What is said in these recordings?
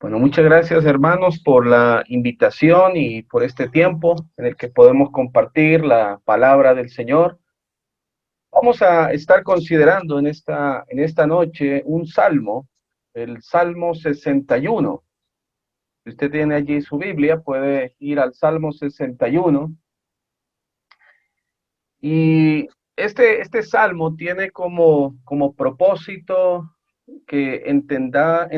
Bueno, muchas gracias hermanos por la invitación y por este tiempo en el que podemos compartir la palabra del Señor. Vamos a estar considerando en esta noche un salmo, el Salmo 61. Si usted tiene allí su Biblia, puede ir al Salmo 61. Y este salmo tiene como propósito que entendamos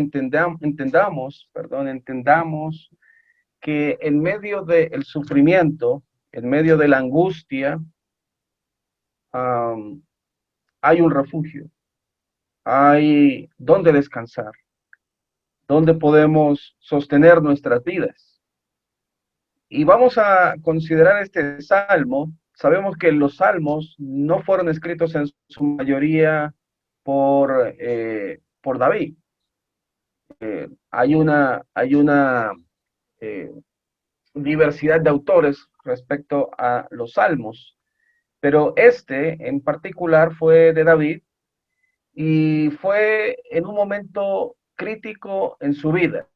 que en medio del sufrimiento, en medio de la angustia, um, hay un refugio, hay donde descansar, donde podemos sostener nuestras vidas. Y vamos a considerar este salmo. Sabemos que los salmos no fueron escritos en su mayoría por David. Hay una eh, diversidad de autores respecto a los salmos, pero este en particular fue de David y fue en un momento crítico en su vida.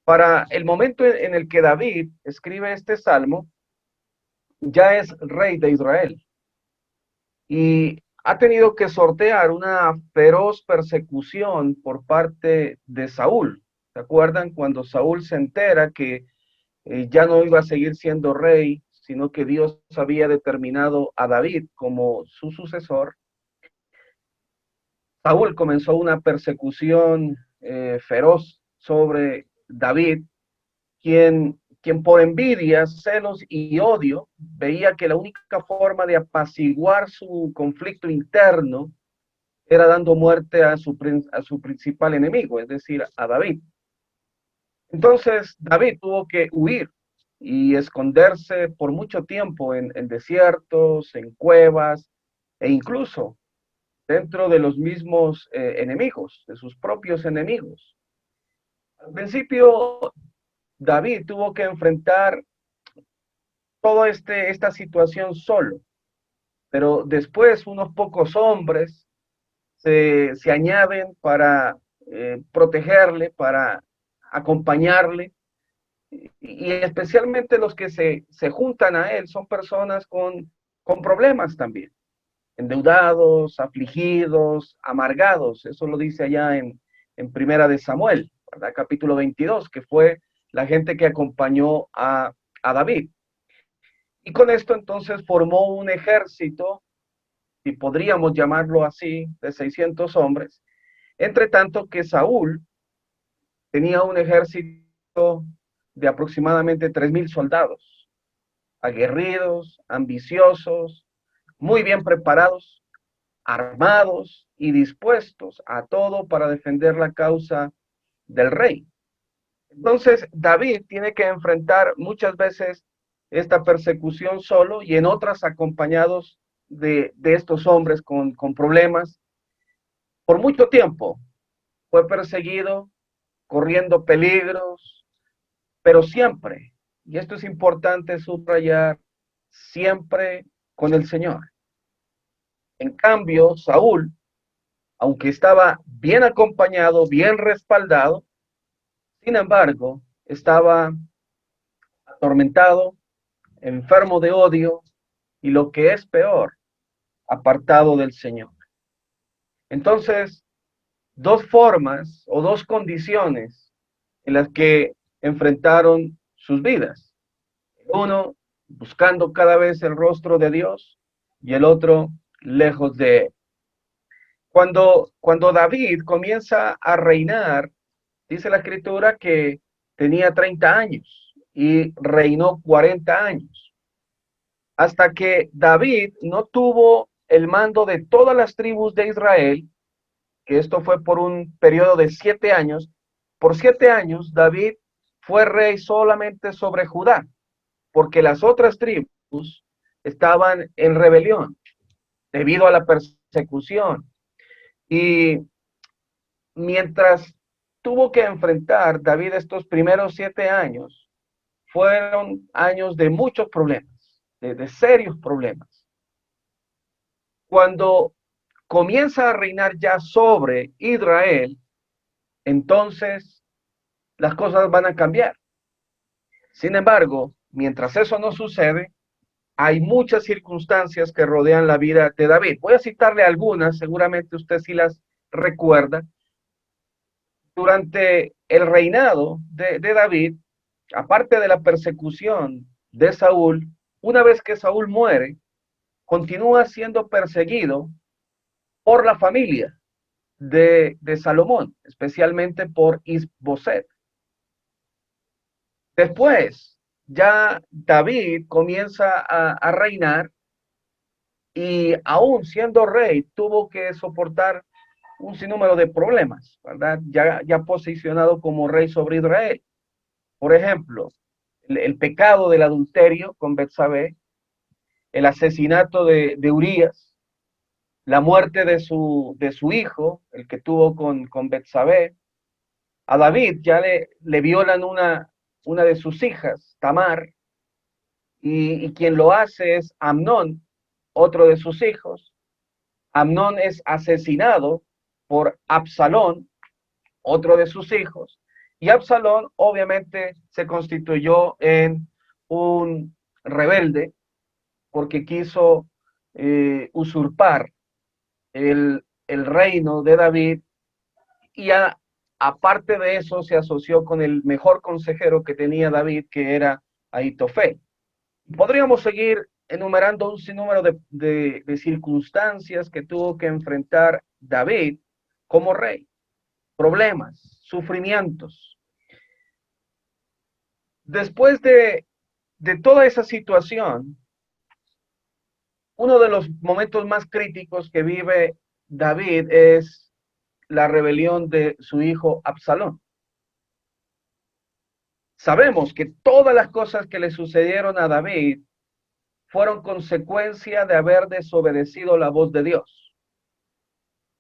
Para el momento en el que David escribe este salmo, ya es rey de Israel y ha tenido que sortear una feroz persecución por parte de Saúl. ¿Se acuerdan cuando Saúl se entera que ya no iba a seguir siendo rey, sino que Dios había determinado a David como su sucesor? Saúl comenzó una persecución feroz sobre David, quien por envidia, celos y odio veía que la única forma de apaciguar su conflicto interno era dando muerte a su principal enemigo, es decir, a David. Entonces David tuvo que huir y esconderse por mucho tiempo en desiertos, en cuevas e incluso dentro de los mismos enemigos, de sus propios enemigos. Al principio, David tuvo que enfrentar toda esta situación solo, pero después unos pocos hombres se añaden para protegerle, para acompañarle, y especialmente los que se juntan a él son personas con problemas también, endeudados, afligidos, amargados. Eso lo dice allá en Primera de Samuel, ¿verdad? Capítulo 22, que fue la gente que acompañó a David. Y con esto entonces formó un ejército, si podríamos llamarlo así, de 600 hombres, entre tanto que Saúl tenía un ejército de aproximadamente 3,000 soldados, aguerridos, ambiciosos, muy bien preparados, armados y dispuestos a todo para defender la causa del rey. Entonces, David tiene que enfrentar muchas veces esta persecución solo y en otras acompañados de estos hombres con problemas. Por mucho tiempo fue perseguido, corriendo peligros, pero siempre, y esto es importante subrayar, siempre con el Señor. En cambio, Saúl, aunque estaba bien acompañado, bien respaldado, sin embargo, estaba atormentado, enfermo de odio y lo que es peor, apartado del Señor. Entonces, dos formas o dos condiciones en las que enfrentaron sus vidas. Uno, buscando cada vez el rostro de Dios y el otro, lejos de él. Cuando David comienza a reinar, dice la escritura que tenía 30 años y reinó 40 años, hasta que David no tuvo el mando de todas las tribus de Israel, que esto fue por un periodo de 7 años. Por 7 años David fue rey solamente sobre Judá, porque las otras tribus estaban en rebelión debido a la persecución. Y mientras tuvo que enfrentar David estos primeros 7 años, fueron años de muchos problemas, de serios problemas. Cuando comienza a reinar ya sobre Israel, entonces las cosas van a cambiar. Sin embargo, mientras eso no sucede, hay muchas circunstancias que rodean la vida de David. Voy a citarle algunas, seguramente usted sí las recuerda. Durante el reinado de David, aparte de la persecución de Saúl, una vez que Saúl muere, continúa siendo perseguido por la familia de Salomón, especialmente por Isboset. Después, ya David comienza a reinar y aún siendo rey, tuvo que soportar un sinnúmero de problemas, ¿verdad? Ya posicionado como rey sobre Israel. Por ejemplo, el pecado del adulterio con Betsabé, el asesinato de Urías, la muerte de su hijo, el que tuvo con Betsabé. A David ya le violan una de sus hijas, Tamar, y quien lo hace es Amnón, otro de sus hijos. Amnón es asesinado por Absalón, otro de sus hijos, y Absalón obviamente se constituyó en un rebelde porque quiso usurpar el reino de David y aparte de eso se asoció con el mejor consejero que tenía David, que era Ahitofel. Podríamos seguir enumerando un sinnúmero de circunstancias que tuvo que enfrentar David como rey, problemas, sufrimientos. Después de toda esa situación, uno de los momentos más críticos que vive David es la rebelión de su hijo Absalón. Sabemos que todas las cosas que le sucedieron a David fueron consecuencia de haber desobedecido la voz de Dios,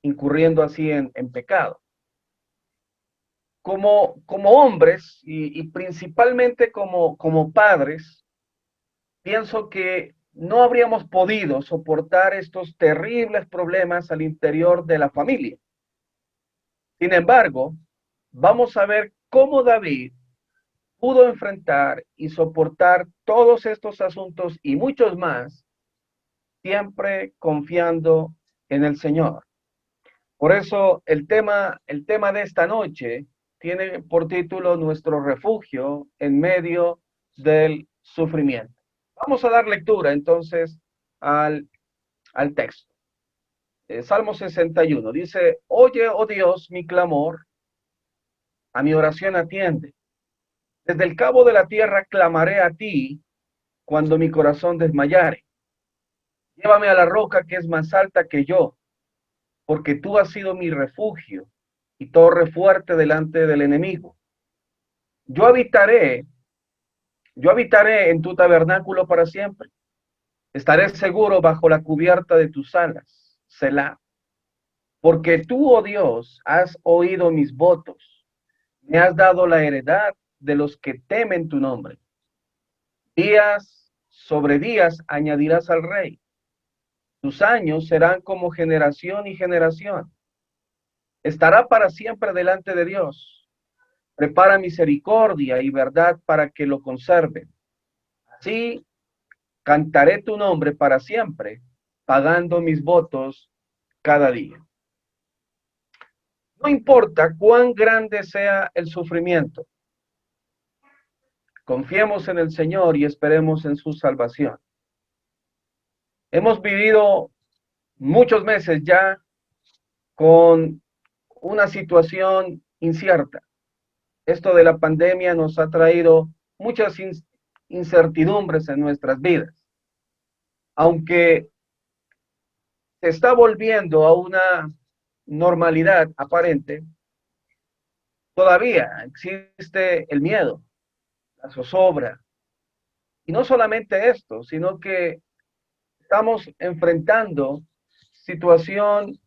incurriendo así en pecado. Como hombres y principalmente como padres, pienso que no habríamos podido soportar estos terribles problemas al interior de la familia. Sin embargo, vamos a ver cómo David pudo enfrentar y soportar todos estos asuntos y muchos más, siempre confiando en el Señor. Por eso el tema de esta noche tiene por título Nuestro refugio en medio del sufrimiento. Vamos a dar lectura entonces al, al texto. Salmo 61 dice, oye, oh Dios, mi clamor, a mi oración atiende. Desde el cabo de la tierra clamaré a ti cuando mi corazón desmayare. Llévame a la roca que es más alta que yo, porque tú has sido mi refugio y torre fuerte delante del enemigo. Yo habitaré, yo habitaré en tu tabernáculo para siempre. Estaré seguro bajo la cubierta de tus alas, Selah. Porque tú, oh Dios, has oído mis votos. Me has dado la heredad de los que temen tu nombre. Días sobre días añadirás al rey. Tus años serán como generación y generación. Estará para siempre delante de Dios. Prepara misericordia y verdad para que lo conserve. Así cantaré tu nombre para siempre, pagando mis votos cada día. No importa cuán grande sea el sufrimiento, confiemos en el Señor y esperemos en su salvación. Hemos vivido muchos meses ya con una situación incierta. Esto de la pandemia nos ha traído muchas incertidumbres en nuestras vidas. Aunque se está volviendo a una normalidad aparente, todavía existe el miedo, la zozobra. Y no solamente esto, sino que estamos enfrentando situación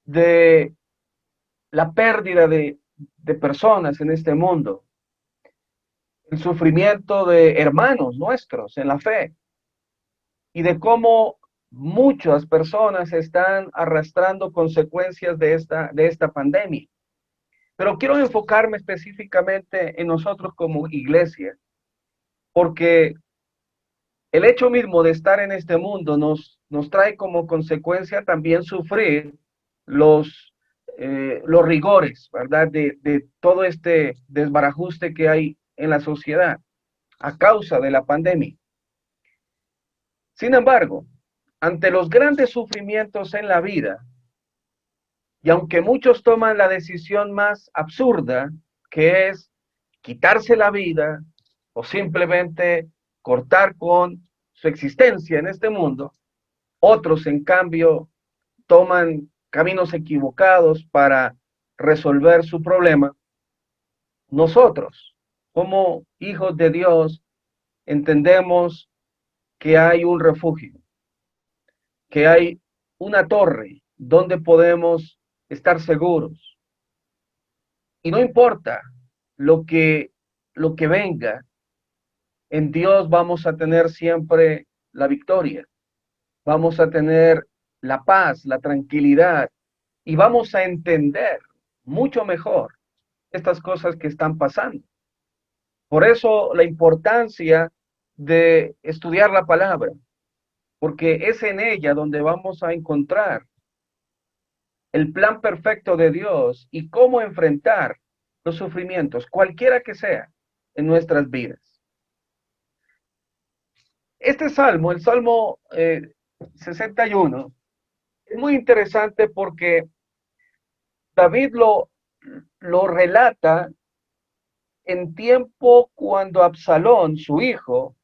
de la pérdida de personas en este mundo, el sufrimiento de hermanos nuestros en la fe y de cómo muchas personas están arrastrando consecuencias de esta pandemia. Pero quiero enfocarme específicamente en nosotros como iglesia, porque el hecho mismo de estar en este mundo nos trae como consecuencia también sufrir los, los rigores, ¿verdad? De todo este desbarajuste que hay en la sociedad a causa de la pandemia. Sin embargo, ante los grandes sufrimientos en la vida, y aunque muchos toman la decisión más absurda, que es quitarse la vida o simplemente cortar con su existencia en este mundo, otros en cambio toman caminos equivocados para resolver su problema. Nosotros, como hijos de Dios, entendemos que hay un refugio, que hay una torre donde podemos estar seguros. Y no importa lo que, lo que venga, en Dios vamos a tener siempre la victoria, vamos a tener la paz, la tranquilidad y vamos a entender mucho mejor estas cosas que están pasando. Por eso la importancia de estudiar la palabra, porque es en ella donde vamos a encontrar el plan perfecto de Dios y cómo enfrentar los sufrimientos, cualquiera que sea, en nuestras vidas. Este salmo, el Salmo 61, es muy interesante porque David lo relata en tiempo cuando Absalón, su hijo,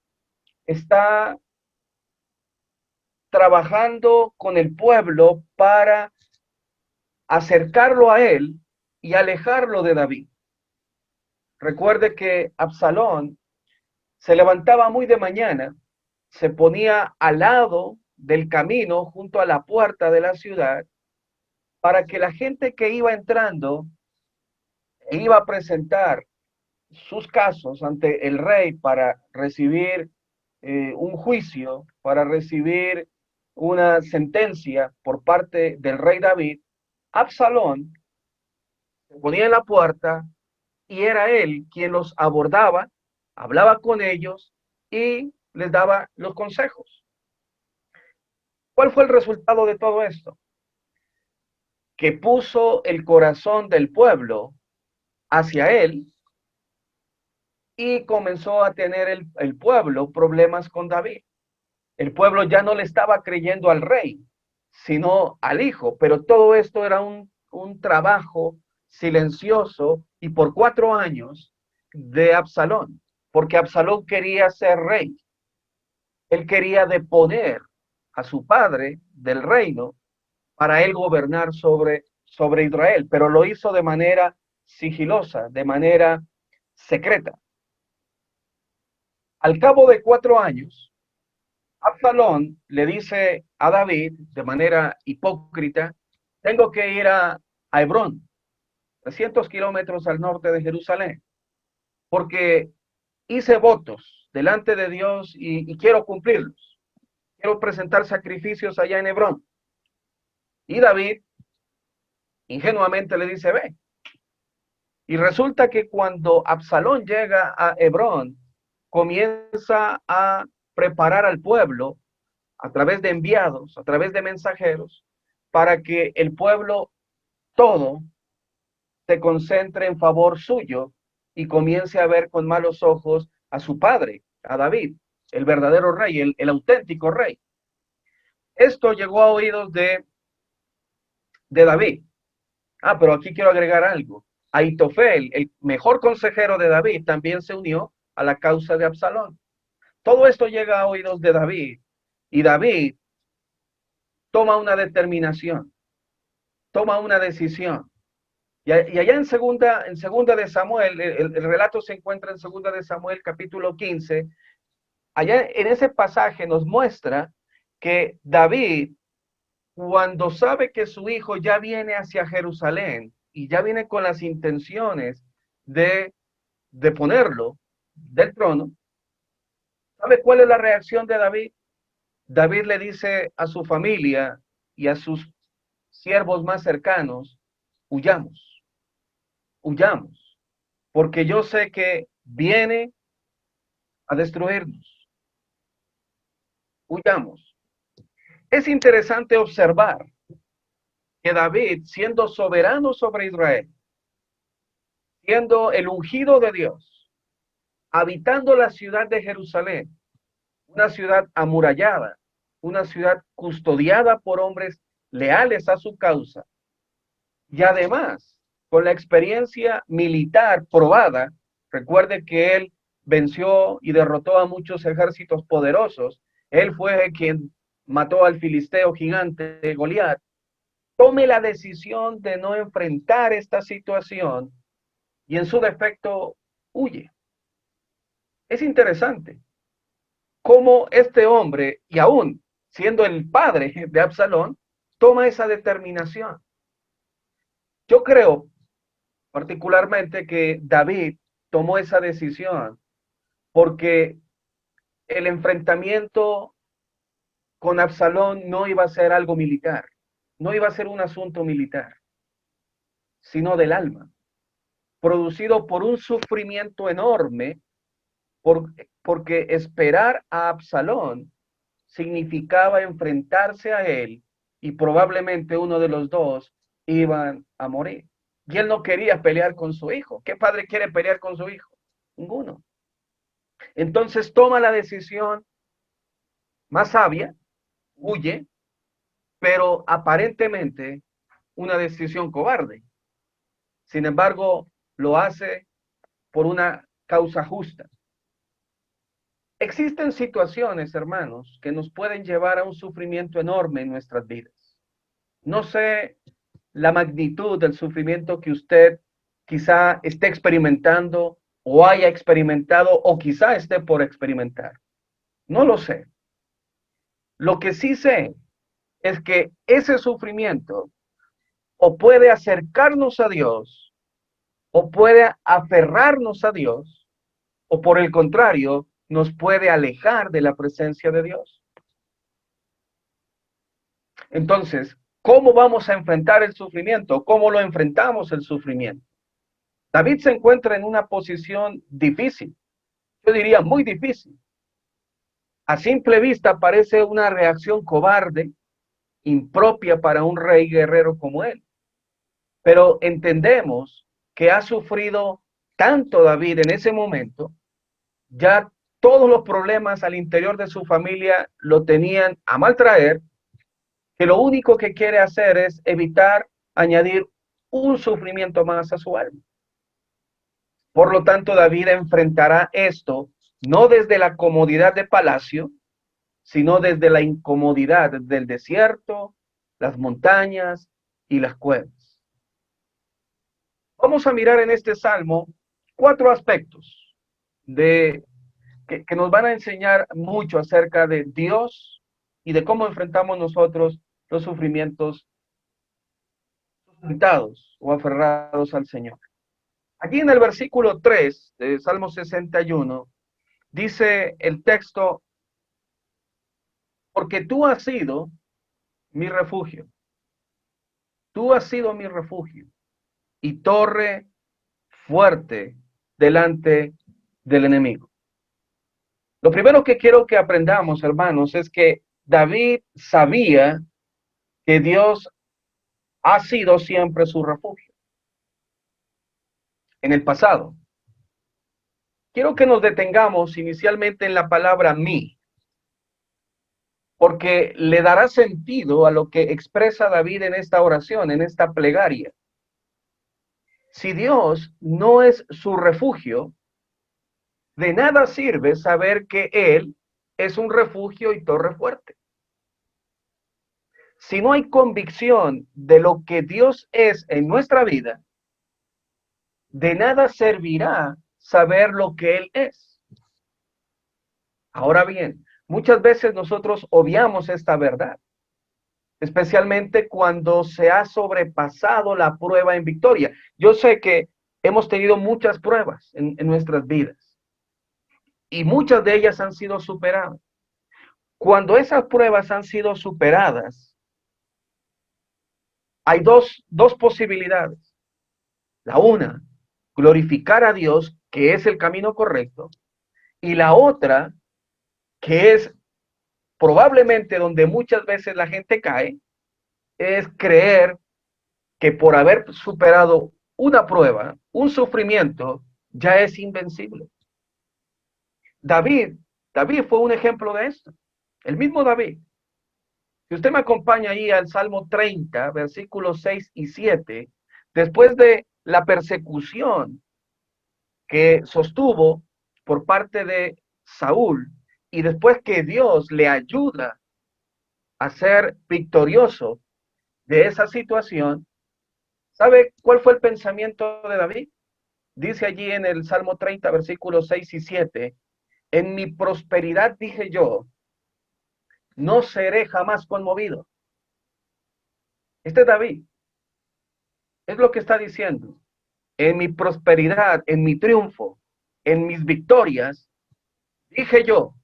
está trabajando con el pueblo para acercarlo a él y alejarlo de David. Recuerde que Absalón se levantaba muy de mañana, se ponía al lado del camino junto a la puerta de la ciudad para que la gente que iba entrando e iba a presentar sus casos ante el rey para recibir un juicio, para recibir una sentencia por parte del rey David, Absalón se ponía en la puerta y era él quien los abordaba, hablaba con ellos y les daba los consejos. ¿Cuál fue el resultado de todo esto? Que puso el corazón del pueblo hacia él y comenzó a tener el pueblo problemas con David. El pueblo ya no le estaba creyendo al rey, sino al hijo, pero todo esto era un trabajo silencioso y por 4 años de Absalón, porque Absalón quería ser rey. Él quería deponer a su padre del reino para él gobernar sobre Israel, pero lo hizo de manera sigilosa, de manera secreta. Al cabo de 4 años, Absalón le dice a David de manera hipócrita, tengo que ir a Hebrón, 300 kilómetros al norte de Jerusalén, porque hice votos delante de Dios y quiero cumplirlos. Quiero presentar sacrificios allá en Hebrón. Y David ingenuamente le dice, ve. Y resulta que cuando Absalón llega a Hebrón, comienza a preparar al pueblo a través de enviados, a través de mensajeros, para que el pueblo todo se concentre en favor suyo y comience a ver con malos ojos a su padre, a David, el verdadero rey, el auténtico rey. Esto llegó a oídos de David. Ah, pero aquí quiero agregar algo. Ahitofel, el mejor consejero de David, también se unió a la causa de Absalón. Todo esto llega a oídos de David y David toma una determinación, toma una decisión. Y allá en segunda de Samuel, el relato se encuentra en segunda de Samuel capítulo 15. Allá en ese pasaje nos muestra que David, cuando sabe que su hijo ya viene hacia Jerusalén y ya viene con las intenciones de ponerlo del trono, ¿sabe cuál es la reacción de David? David le dice a su familia y a sus siervos más cercanos, huyamos, huyamos, porque yo sé que viene a destruirnos. Huyamos. Es interesante observar que David, siendo soberano sobre Israel, siendo el ungido de Dios, habitando la ciudad de Jerusalén, una ciudad amurallada, una ciudad custodiada por hombres leales a su causa, y además con la experiencia militar probada, recuerde que él venció y derrotó a muchos ejércitos poderosos, él fue quien mató al filisteo gigante Goliat, tome la decisión de no enfrentar esta situación y en su defecto huye. Es interesante cómo este hombre, y aún siendo el padre de Absalón, toma esa determinación. Yo creo particularmente que David tomó esa decisión porque el enfrentamiento con Absalón no iba a ser algo militar, no iba a ser un asunto militar, sino del alma, producido por un sufrimiento enorme, porque esperar a Absalón significaba enfrentarse a él y probablemente uno de los dos iban a morir. Y él no quería pelear con su hijo. ¿Qué padre quiere pelear con su hijo? Ninguno. Entonces toma la decisión más sabia, huye, pero aparentemente una decisión cobarde. Sin embargo, lo hace por una causa justa. Existen situaciones, hermanos, que nos pueden llevar a un sufrimiento enorme en nuestras vidas. No sé la magnitud del sufrimiento que usted quizá esté experimentando o haya experimentado o quizá esté por experimentar. No lo sé. Lo que sí sé es que ese sufrimiento o puede acercarnos a Dios o puede aferrarnos a Dios o por el contrario nos puede alejar de la presencia de Dios. Entonces, ¿cómo vamos a enfrentar el sufrimiento? ¿Cómo lo enfrentamos el sufrimiento? David se encuentra en una posición difícil, yo diría muy difícil. A simple vista parece una reacción cobarde, impropia para un rey guerrero como él. Pero entendemos que ha sufrido tanto David en ese momento, ya todos los problemas al interior de su familia lo tenían a mal traer, que lo único que quiere hacer es evitar añadir un sufrimiento más a su alma. Por lo tanto, David enfrentará esto no desde la comodidad de palacio, sino desde la incomodidad del desierto, las montañas y las cuevas. Vamos a mirar en este salmo 4 aspectos que nos van a enseñar mucho acerca de Dios y de cómo enfrentamos nosotros los sufrimientos sustentados o aferrados al Señor. Aquí en el versículo 3 de Salmo 61 dice el texto: porque tú has sido mi refugio, tú has sido mi refugio y torre fuerte delante del enemigo. Lo primero que quiero que aprendamos, hermanos, es que David sabía que Dios ha sido siempre su refugio en el pasado. Quiero que nos detengamos inicialmente en la palabra mí, porque le dará sentido a lo que expresa David en esta oración, en esta plegaria. Si Dios no es su refugio, de nada sirve saber que Él es un refugio y torre fuerte. Si no hay convicción de lo que Dios es en nuestra vida, de nada servirá saber lo que Él es. Ahora bien, muchas veces nosotros obviamos esta verdad, especialmente cuando se ha sobrepasado la prueba en victoria. Yo sé que hemos tenido muchas pruebas en nuestras vidas y muchas de ellas han sido superadas. Cuando esas pruebas han sido superadas, hay dos posibilidades. La una glorificar a Dios, que es el camino correcto, y la otra, que es probablemente donde muchas veces la gente cae, es creer que por haber superado una prueba, un sufrimiento, ya es invencible. David, David fue un ejemplo de esto. El mismo David. Si usted me acompaña ahí al Salmo 30, versículos 6 y 7, después de la persecución que sostuvo por parte de Saúl, y después que Dios le ayuda a ser victorioso de esa situación, ¿sabe cuál fue el pensamiento de David? Dice allí en el Salmo 30, versículos 6 y 7, en mi prosperidad dije yo, no seré jamás conmovido. Este David es lo que está diciendo. En mi prosperidad, en mi triunfo, en mis victorias, dije yo,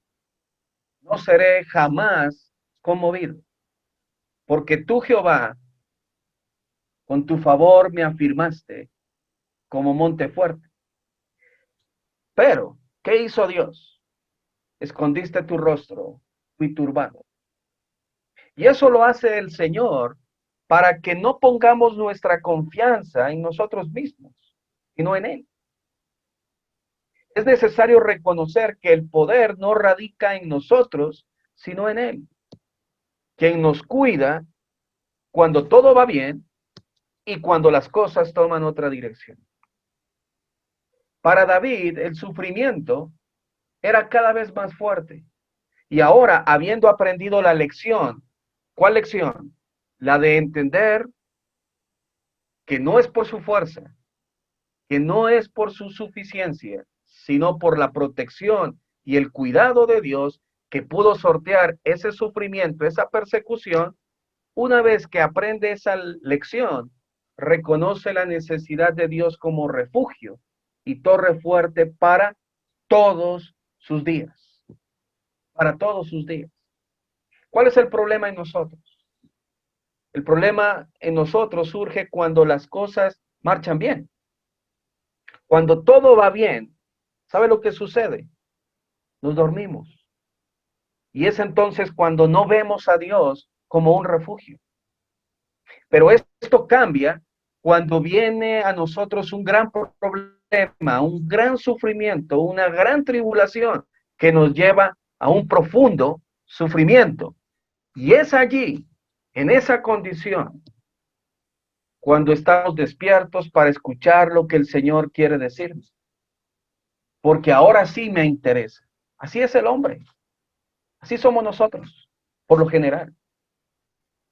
no seré jamás conmovido, porque tú, Jehová, con tu favor me afirmaste como monte fuerte. Pero, ¿qué hizo Dios? Escondiste tu rostro, fui turbado. Y eso lo hace el Señor para que no pongamos nuestra confianza en nosotros mismos, sino en Él. Es necesario reconocer que el poder no radica en nosotros, sino en Él, quien nos cuida cuando todo va bien y cuando las cosas toman otra dirección. Para David, el sufrimiento era cada vez más fuerte. Y ahora, habiendo aprendido la lección, ¿cuál lección? La de entender que no es por su fuerza, que no es por su suficiencia, sino por la protección y el cuidado de Dios que pudo sortear ese sufrimiento, esa persecución. Una vez que aprende esa lección, reconoce la necesidad de Dios como refugio y torre fuerte para todos sus días, para todos sus días. ¿Cuál es el problema en nosotros? El problema en nosotros surge cuando las cosas marchan bien. Cuando todo va bien, ¿sabe lo que sucede? Nos dormimos. Y es entonces cuando no vemos a Dios como un refugio. Pero esto cambia cuando viene a nosotros un gran problema, un gran sufrimiento, una gran tribulación que nos lleva a un profundo sufrimiento. Y es allí, en esa condición, cuando estamos despiertos para escuchar lo que el Señor quiere decirnos. Porque ahora sí me interesa. Así es el hombre. Así somos nosotros, por lo general.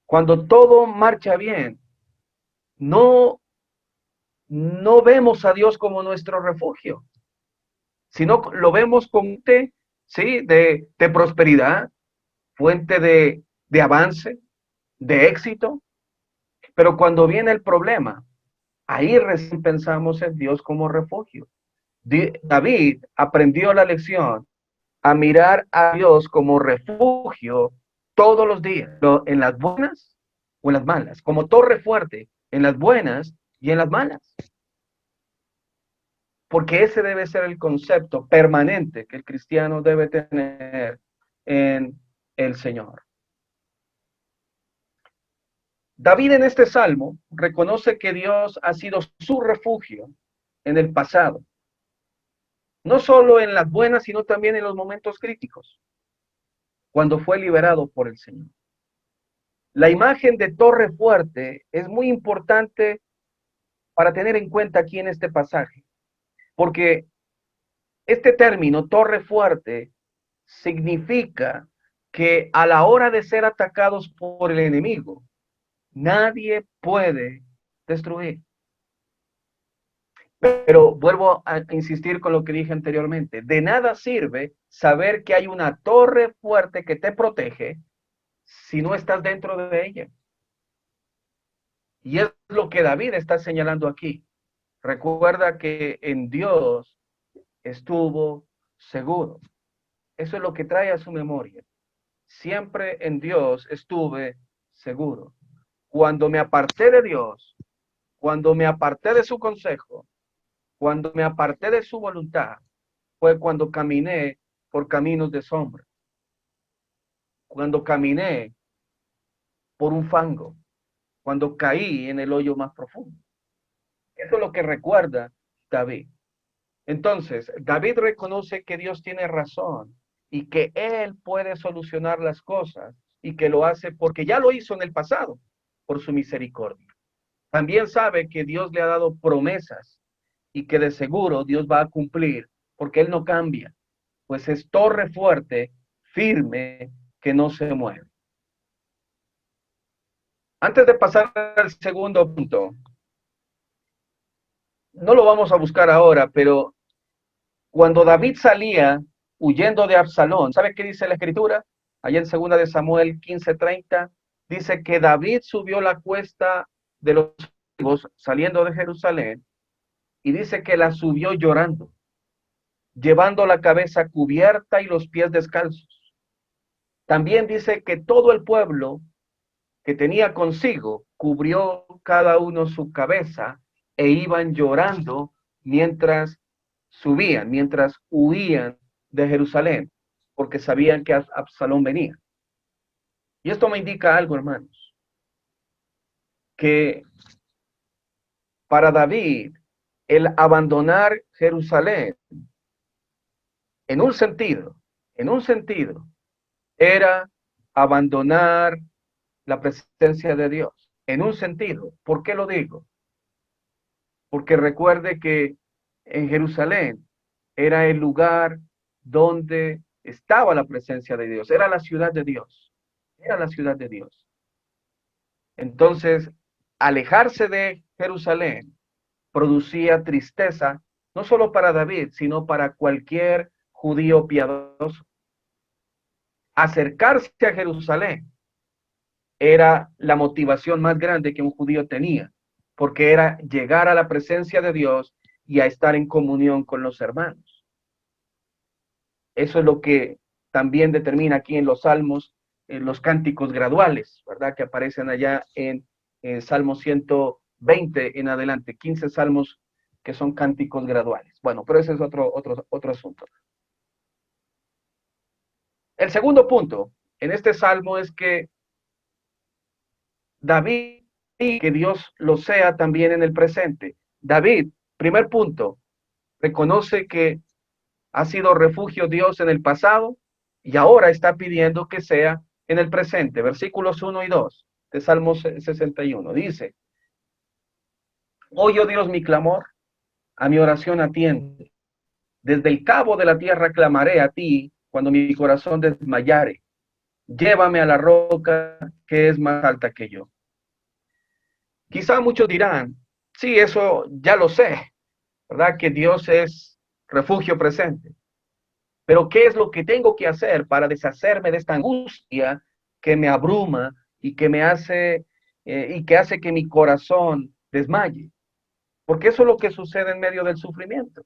Cuando todo marcha bien, no, no vemos a Dios como nuestro refugio, sino lo vemos como fuente, ¿sí? de prosperidad, fuente de avance, de éxito. Pero cuando viene el problema, ahí recién pensamos en Dios como refugio. David aprendió la lección a mirar a Dios como refugio todos los días, en las buenas o en las malas, como torre fuerte, en las buenas y en las malas. Porque ese debe ser el concepto permanente que el cristiano debe tener en el Señor. David en este salmo reconoce que Dios ha sido su refugio en el pasado, no solo en las buenas, sino también en los momentos críticos, cuando fue liberado por el Señor. La imagen de torre fuerte es muy importante para tener en cuenta aquí en este pasaje, porque este término, torre fuerte, significa que a la hora de ser atacados por el enemigo, nadie puede destruir. Pero vuelvo a insistir con lo que dije anteriormente. De nada sirve saber que hay una torre fuerte que te protege si no estás dentro de ella. Y es lo que David está señalando aquí. Recuerda que en Dios estuvo seguro. Eso es lo que trae a su memoria. Siempre en Dios estuve seguro. Cuando me aparté de Dios, cuando me aparté de su consejo, Cuando me aparté de su voluntad, fue cuando caminé por caminos de sombra, cuando caminé por un fango, cuando caí en el hoyo más profundo. Eso es lo que recuerda David. Entonces, David reconoce que Dios tiene razón y que Él puede solucionar las cosas y que lo hace porque ya lo hizo en el pasado, por su misericordia. También sabe que Dios le ha dado promesas y que de seguro Dios va a cumplir porque Él no cambia, pues es torre fuerte, firme, que no se mueve. Antes de pasar al segundo punto, no lo vamos a buscar ahora, pero cuando David salía huyendo de Absalón, ¿sabe qué dice la escritura? Allá en 2 de Samuel 15:30, dice que David subió la cuesta de los Olivos saliendo de Jerusalén y dice que la subió llorando, llevando la cabeza cubierta y los pies descalzos. También dice que todo el pueblo que tenía consigo cubrió cada uno su cabeza e iban llorando mientras subían, mientras huían de Jerusalén, porque sabían que Absalón venía. Y esto me indica algo, hermanos, que para David el abandonar Jerusalén, en un sentido, en un sentido, era abandonar la presencia de Dios. En un sentido, ¿por qué lo digo? Porque recuerde que en Jerusalén era el lugar donde estaba la presencia de Dios, era la ciudad de Dios, era la ciudad de Dios. Entonces, alejarse de Jerusalén producía tristeza, no solo para David, sino para cualquier judío piadoso. Acercarse a Jerusalén era la motivación más grande que un judío tenía, porque era llegar a la presencia de Dios y a estar en comunión con los hermanos. Eso es lo que también determina aquí en los salmos, en los cánticos graduales, ¿verdad? Que aparecen allá en Salmo 120 en adelante, 15 salmos que son cánticos graduales. Bueno, pero ese es otro asunto. El segundo punto en este salmo es que David, que Dios lo sea también en el presente. David, primer punto, reconoce que ha sido refugio Dios en el pasado y ahora está pidiendo que sea en el presente. Versículos 1 y 2 de Salmo 61. Dice, oye, oh Dios, mi clamor, a mi oración atiende. Desde el cabo de la tierra clamaré a ti cuando mi corazón desmayare. Llévame a la roca que es más alta que yo. Quizá muchos dirán, sí, eso ya lo sé, ¿verdad? Que Dios es refugio presente. Pero ¿qué es lo que tengo que hacer para deshacerme de esta angustia que me abruma y que me hace y que hace que mi corazón desmaye? Porque eso es lo que sucede en medio del sufrimiento.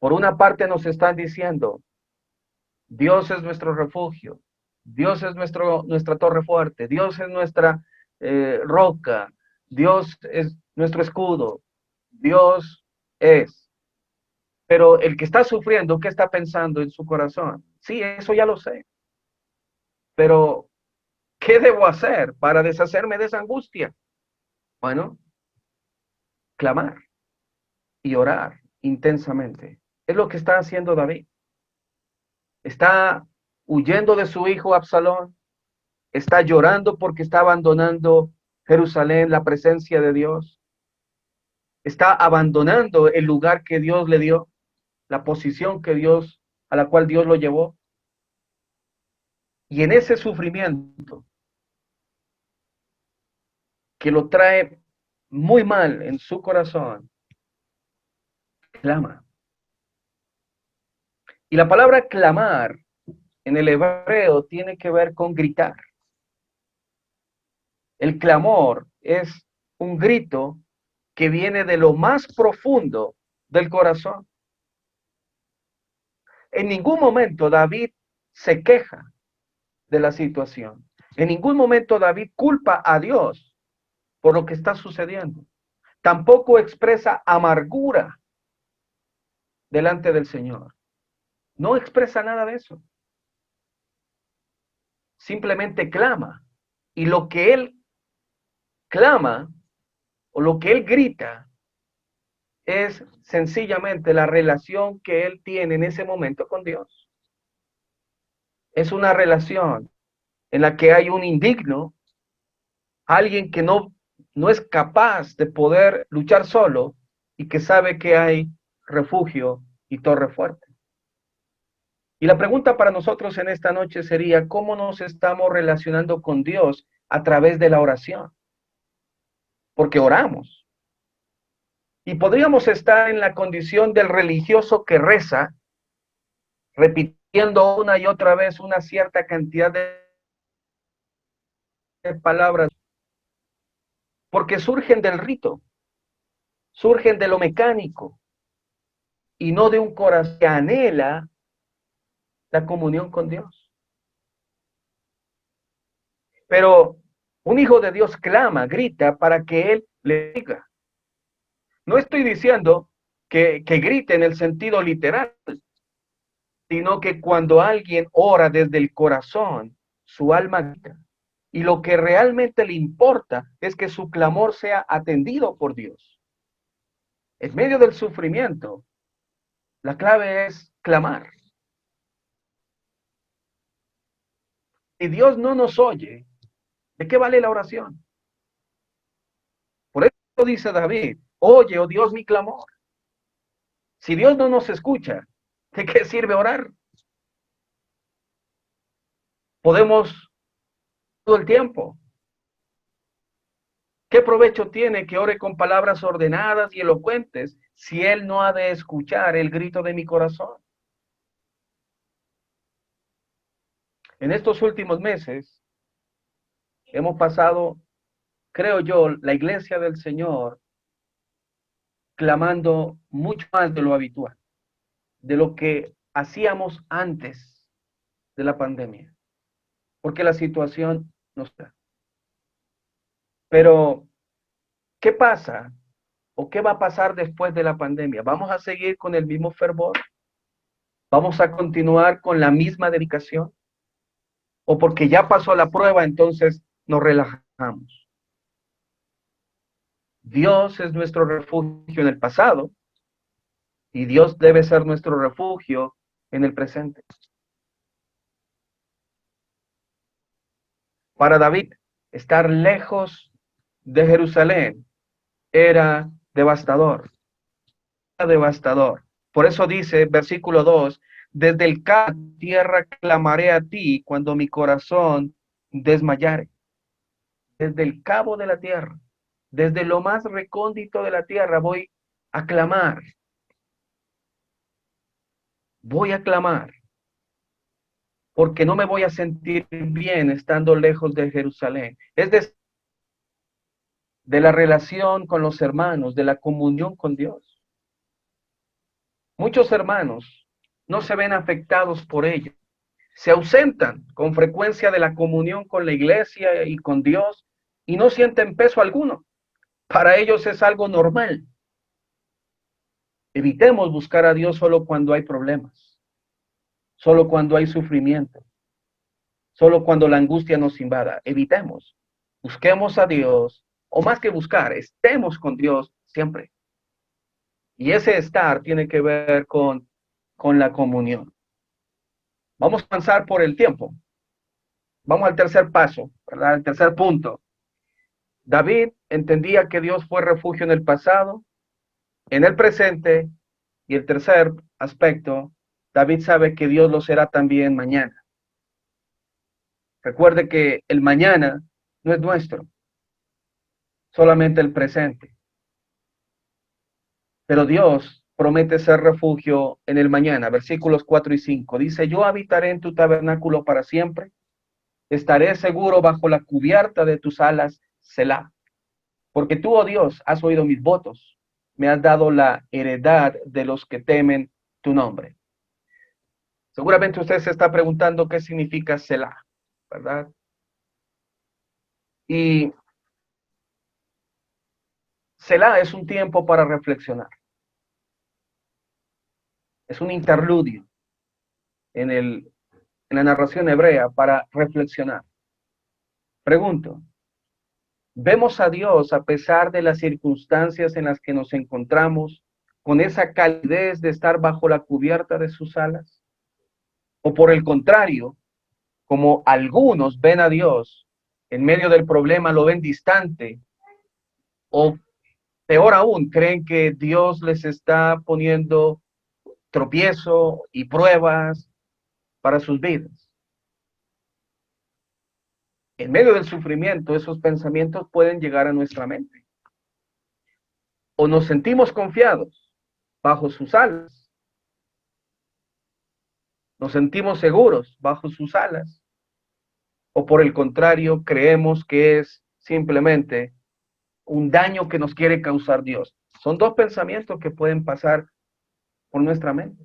Por una parte nos están diciendo, Dios es nuestro refugio, Dios es nuestra torre fuerte, Dios es nuestra roca, Dios es nuestro escudo, Dios es. Pero el que está sufriendo, ¿qué está pensando en su corazón? Sí, eso ya lo sé. Pero, ¿qué debo hacer para deshacerme de esa angustia? Bueno, clamar y orar intensamente. Es lo que está haciendo David. Está huyendo de su hijo Absalón. Está llorando porque está abandonando Jerusalén, la presencia de Dios. Está abandonando el lugar que Dios le dio, la posición que Dios, a la cual Dios lo llevó. Y en ese sufrimiento que lo trae muy mal en su corazón, clama. Y la palabra clamar en el hebreo tiene que ver con gritar. El clamor es un grito que viene de lo más profundo del corazón. En ningún momento David se queja de la situación. En ningún momento David culpa a Dios por lo que está sucediendo. tampoco expresa amargura delante del Señor. No expresa nada de eso. Simplemente clama. Y lo que él clama o lo que él grita es sencillamente la relación que él tiene en ese momento con Dios. Es una relación en la que hay un indigno, alguien que no es capaz de poder luchar solo y que sabe que hay refugio y torre fuerte. Y la pregunta para nosotros en esta noche sería, ¿cómo nos estamos relacionando con Dios a través de la oración? Porque oramos. Y podríamos estar en la condición del religioso que reza, repitiendo una y otra vez una cierta cantidad de palabras, porque surgen del rito, surgen de lo mecánico, y no de un corazón que anhela la comunión con Dios. Pero un hijo de Dios clama, grita para que Él le diga. No estoy diciendo que grite en el sentido literal, sino que cuando alguien ora desde el corazón, su alma grita. Y lo que realmente le importa es que su clamor sea atendido por Dios. En medio del sufrimiento, la clave es clamar. Si Dios no nos oye, ¿de qué vale la oración? Por eso dice David, oye, oh Dios, mi clamor. Si Dios no nos escucha, ¿de qué sirve orar? Podemos todo el tiempo. ¿Qué provecho tiene que ore con palabras ordenadas y elocuentes si Él no ha de escuchar el grito de mi corazón? En estos últimos meses hemos pasado, creo yo, la iglesia del Señor clamando mucho más de lo habitual, de lo que hacíamos antes de la pandemia, porque la situación no está. Pero, ¿qué pasa o qué va a pasar después de la pandemia? ¿Vamos a seguir con el mismo fervor? ¿Vamos a continuar con la misma dedicación? ¿O porque ya pasó la prueba, entonces nos relajamos? Dios es nuestro refugio en el pasado y Dios debe ser nuestro refugio en el presente. Para David, estar lejos de Jerusalén era devastador, era devastador. Por eso dice, versículo 2, desde el cabo de la tierra clamaré a ti cuando mi corazón desmayare. Desde el cabo de la tierra, desde lo más recóndito de la tierra, voy a clamar, porque no me voy a sentir bien estando lejos de Jerusalén. Es decir, de la relación con los hermanos, de la comunión con Dios. Muchos hermanos no se ven afectados por ello. Se ausentan con frecuencia de la comunión con la iglesia y con Dios y no sienten peso alguno. Para ellos es algo normal. Evitemos buscar a Dios solo cuando hay problemas, solo cuando hay sufrimiento, solo cuando la angustia nos invada. Evitemos. Busquemos a Dios, o más que buscar, estemos con Dios siempre. Y ese estar tiene que ver con la comunión. Vamos a avanzar por el tiempo. Vamos al tercer paso, ¿verdad? El tercer punto. David entendía que Dios fue refugio en el pasado, en el presente, y el tercer aspecto, David sabe que Dios lo será también mañana. Recuerde que el mañana no es nuestro, solamente el presente. Pero Dios promete ser refugio en el mañana. Versículos 4 y 5. Dice, yo habitaré en tu tabernáculo para siempre. Estaré seguro bajo la cubierta de tus alas, Selah. Porque tú, oh Dios, has oído mis votos. Me has dado la heredad de los que temen tu nombre. Seguramente usted se está preguntando qué significa Selah, ¿verdad? Y Selah es un tiempo para reflexionar. Es un interludio en la narración hebrea para reflexionar. Pregunto, ¿vemos a Dios a pesar de las circunstancias en las que nos encontramos con esa calidez de estar bajo la cubierta de sus alas? ¿O por el contrario, como algunos ven a Dios en medio del problema, lo ven distante, o peor aún, creen que Dios les está poniendo tropiezo y pruebas para sus vidas? En medio del sufrimiento, esos pensamientos pueden llegar a nuestra mente. O nos sentimos confiados bajo sus alas, nos sentimos seguros bajo sus alas, o por el contrario, creemos que es simplemente un daño que nos quiere causar Dios. Son dos pensamientos que pueden pasar por nuestra mente.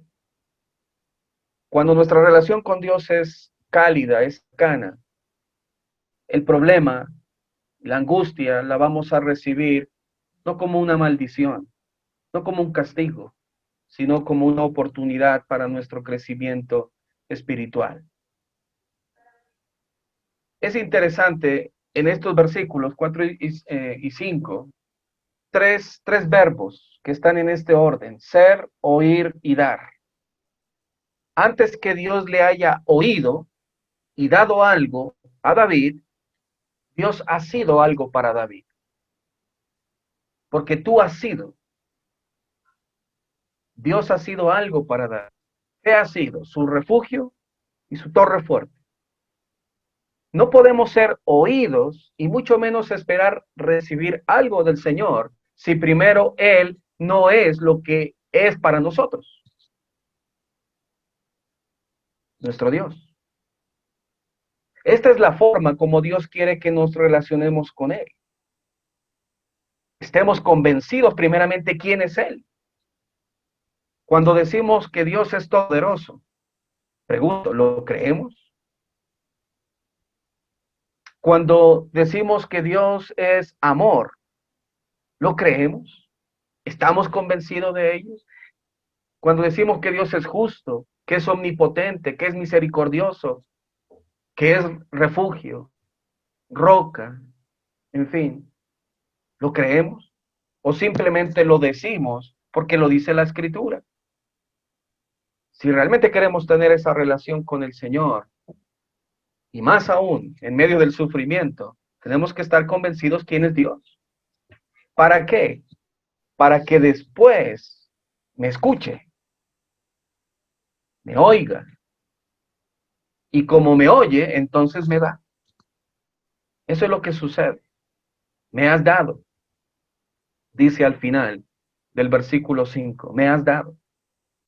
Cuando nuestra relación con Dios es cálida, es cercana, el problema, la angustia, la vamos a recibir no como una maldición, no como un castigo, sino como una oportunidad para nuestro crecimiento espiritual. Es interesante en estos versículos 4 y 5, tres verbos que están en este orden: ser, oír y dar. Antes que Dios le haya oído y dado algo a David, Dios ha sido algo para David. Porque tú has sido, Dios ha sido algo para David. ¿Qué ha sido? Su refugio y su torre fuerte. No podemos ser oídos y mucho menos esperar recibir algo del Señor si primero Él no es lo que es para nosotros, nuestro Dios. Esta es la forma como Dios quiere que nos relacionemos con Él. Estemos convencidos primeramente quién es Él. Cuando decimos que Dios es poderoso, pregunto, ¿lo creemos? Cuando decimos que Dios es amor, ¿lo creemos? ¿Estamos convencidos de ello? Cuando decimos que Dios es justo, que es omnipotente, que es misericordioso, que es refugio, roca, en fin, ¿lo creemos? ¿O simplemente lo decimos porque lo dice la Escritura? Si realmente queremos tener esa relación con el Señor, y más aún en medio del sufrimiento, tenemos que estar convencidos quién es Dios. ¿Para qué? Para que después me escuche, me oiga, y como me oye, entonces me da. Eso es lo que sucede. Me has dado, dice al final del versículo 5, me has dado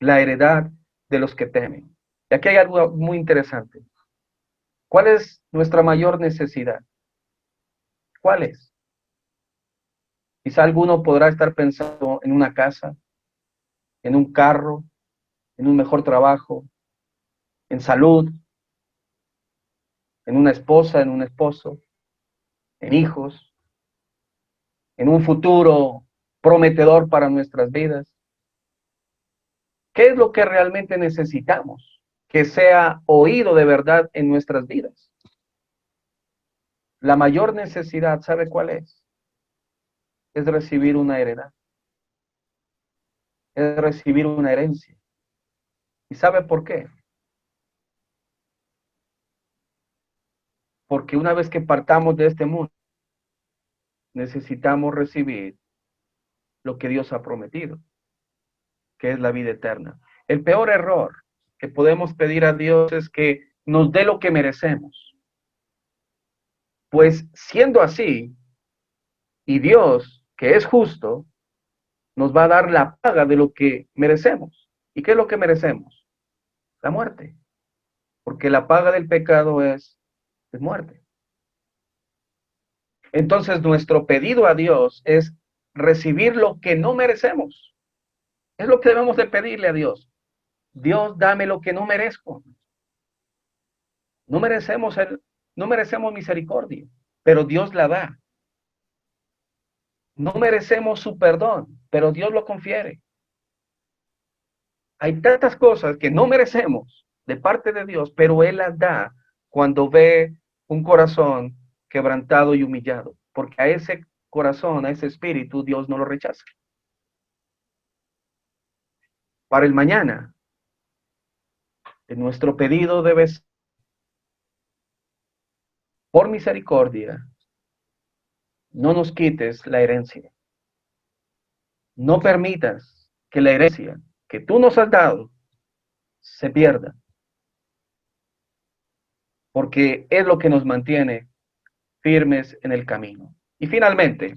la heredad de los que temen. Y aquí hay algo muy interesante. ¿Cuál es nuestra mayor necesidad? ¿Cuál es? Quizá alguno podrá estar pensando en una casa, en un carro, en un mejor trabajo, en salud, en una esposa, en un esposo, en hijos, en un futuro prometedor para nuestras vidas. ¿Qué es lo que realmente necesitamos que sea oído de verdad en nuestras vidas? La mayor necesidad, ¿sabe cuál es? Es recibir una heredad, es recibir una herencia. ¿Y sabe por qué? Porque una vez que partamos de este mundo, necesitamos recibir lo que Dios ha prometido, que es la vida eterna. El peor error que podemos pedir a Dios es que nos dé lo que merecemos. Pues siendo así, y Dios, que es justo, nos va a dar la paga de lo que merecemos. ¿Y qué es lo que merecemos? La muerte. Porque la paga del pecado es muerte. Entonces nuestro pedido a Dios es recibir lo que no merecemos. Es lo que debemos de pedirle a Dios. Dios, dame lo que no merezco. No merecemos no merecemos misericordia, pero Dios la da. No merecemos su perdón, pero Dios lo confiere. Hay tantas cosas que no merecemos de parte de Dios, pero Él las da cuando ve un corazón quebrantado y humillado, porque a ese corazón, a ese espíritu, Dios no lo rechaza. Para el mañana, nuestro pedido debe ser, por misericordia, no nos quites la herencia. No permitas que la herencia que tú nos has dado se pierda, porque es lo que nos mantiene firmes en el camino. Y finalmente,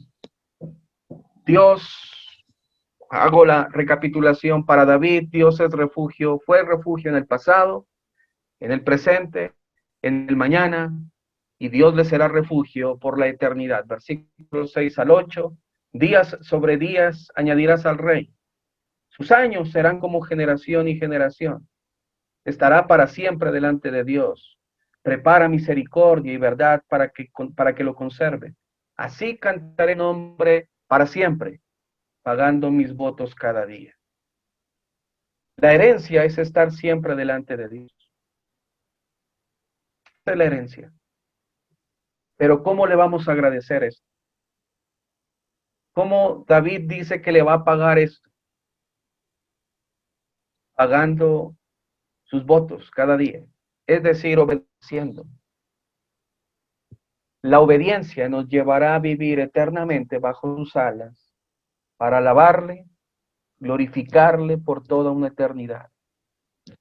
Dios, hago la recapitulación para David, Dios es refugio, fue refugio en el pasado, en el presente, en el mañana, y Dios le será refugio por la eternidad. Versículos 6 al 8, días sobre días añadirás al rey. Sus años serán como generación y generación. Estará para siempre delante de Dios. Prepara misericordia y verdad para que lo conserve. Así cantaré nombre para siempre, pagando mis votos cada día. La herencia es estar siempre delante de Dios. Esa es la herencia. Pero ¿cómo le vamos a agradecer esto? ¿Cómo David dice que le va a pagar esto? Pagando sus votos cada día. Es decir, obedeciendo. La obediencia nos llevará a vivir eternamente bajo sus alas para alabarle, glorificarle por toda una eternidad.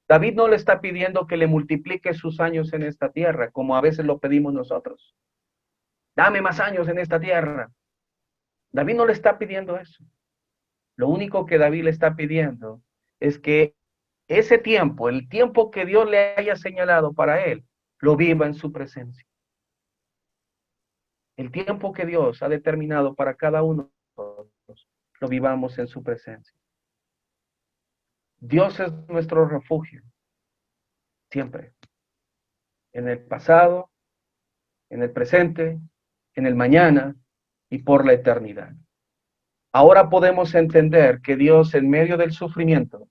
David no le está pidiendo que le multiplique sus años en esta tierra, como a veces lo pedimos nosotros. Dame más años en esta tierra. David no le está pidiendo eso. Lo único que David le está pidiendo es que ese tiempo, el tiempo que Dios le haya señalado para él, lo viva en su presencia. El tiempo que Dios ha determinado para cada uno de nosotros, lo vivamos en su presencia. Dios es nuestro refugio, siempre. En el pasado, en el presente, en el mañana y por la eternidad. Ahora podemos entender que Dios, en medio del sufrimiento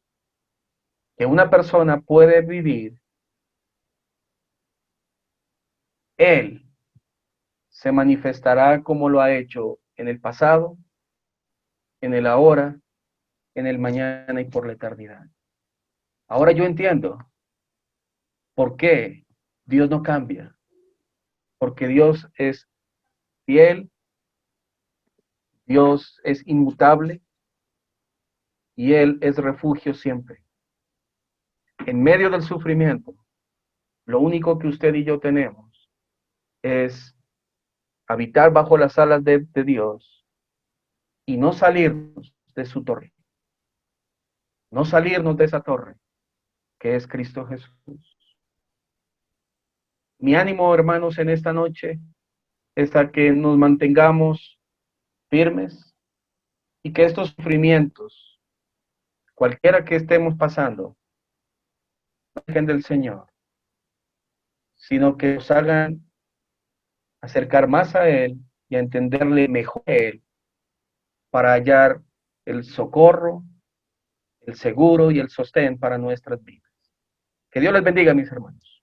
que una persona puede vivir, Él se manifestará como lo ha hecho en el pasado, en el ahora, en el mañana y por la eternidad. Ahora yo entiendo por qué Dios no cambia, porque Dios es fiel, Dios es inmutable y Él es refugio siempre. En medio del sufrimiento, lo único que usted y yo tenemos es habitar bajo las alas de Dios y no salirnos de su torre, no salirnos de esa torre que es Cristo Jesús. Mi ánimo, hermanos, en esta noche es a que nos mantengamos firmes y que estos sufrimientos, cualquiera que estemos pasando, no dejen del Señor, sino que nos hagan acercar más a Él y a entenderle mejor a Él para hallar el socorro, el seguro y el sostén para nuestras vidas. Que Dios les bendiga, mis hermanos.